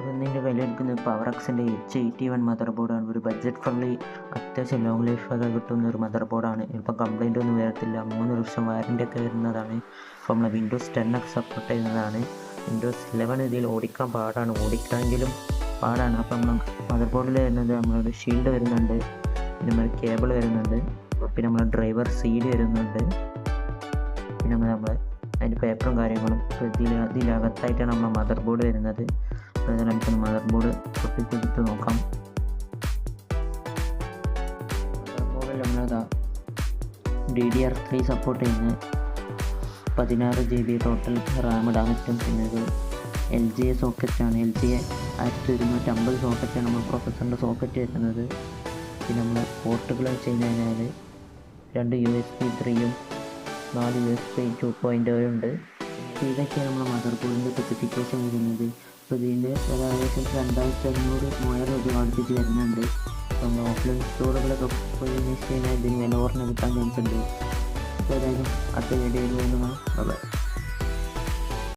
ഇതിൻ്റെ വിലയെടുക്കുന്നത് പവറക്സിൻ്റെ H81 mother ബോർഡാണ്. ഒരു ബഡ്ജറ്റ് ഫ്രണ്ട്ലി അത്യാവശ്യം ലോങ് ലൈഫ് ഒക്കെ കിട്ടുന്ന ഒരു മദർ ബോർഡാണ്. ഇപ്പം കംപ്ലൈൻ്റ് ഒന്നും വരത്തില്ല. 3 വർഷം വാറൻ്റി ഒക്കെ വരുന്നതാണ്. ഇപ്പോൾ നമ്മൾ Windows 10 ഒക്കെ സപ്പോർട്ട് ചെയ്യുന്നതാണ്. Windows 11 ഇതിൽ ഓടിക്കാൻ പാടാണ്, ഓടിക്കാമെങ്കിലും പാടാണ്. അപ്പം നമ്മൾ മദർ ബോർഡിൽ വരുന്നത് നമ്മളൊരു ഷീൽഡ് വരുന്നുണ്ട്, പിന്നെ നമ്മൾ കേബിൾ വരുന്നുണ്ട്, പിന്നെ നമ്മൾ ഡ്രൈവർ സീഡ് വരുന്നുണ്ട്, പിന്നെ നമ്മൾ അതിൻ്റെ പേപ്പറും കാര്യങ്ങളും. ഇതിനകത്തായിട്ടാണ് നമ്മൾ മദർ ബോർഡ് വരുന്നത്. അപ്പോൾ നമുക്ക് മദർ ബോർഡ് പൊട്ടിച്ചെടുത്ത് നോക്കാം. മദർ ബോർഡിൽ നമ്മളതാ DDR3 സപ്പോർട്ട് ചെയ്യുന്ന 16 GB ടോട്ടൽ റാം ഇടാൻ പറ്റും. പിന്നെ ഒരു LGA സോക്കറ്റാണ്, LGA 1250 സോക്കറ്റാണ് നമ്മൾ പ്രൊസസ്സറിൻ്റെ സോക്കറ്റ് വരുന്നത്. പിന്നെ നമ്മൾ പോർട്ടുകൾ വെച്ച് കഴിഞ്ഞാൽ 2 USB 3 4 USB 2.0 ഉണ്ട്. ഇതൊക്കെയാണ് നമ്മുടെ മദർ ബോർഡിൻ്റെ സ്പെസിഫിക്കേഷൻ വരുന്നത്. അപ്പോൾ ഇതിൻ്റെ ഏകദേശം 2500 രൂപ അടുപ്പിച്ച് വരുന്നുണ്ട്. അപ്പോൾ നമ്മൾ ഓഫ്ലൈൻ സ്റ്റോറുകളൊക്കെ പോയി വെച്ച് കഴിഞ്ഞാൽ ഇതിന് വില കുറഞ്ഞ് കിട്ടാൻ ചാൻസ് ഉണ്ട്. അപ്പോൾ ഏതായാലും അടുത്ത വീഡിയോയിൽ വീണ്ടും കാണാം. ബൈ.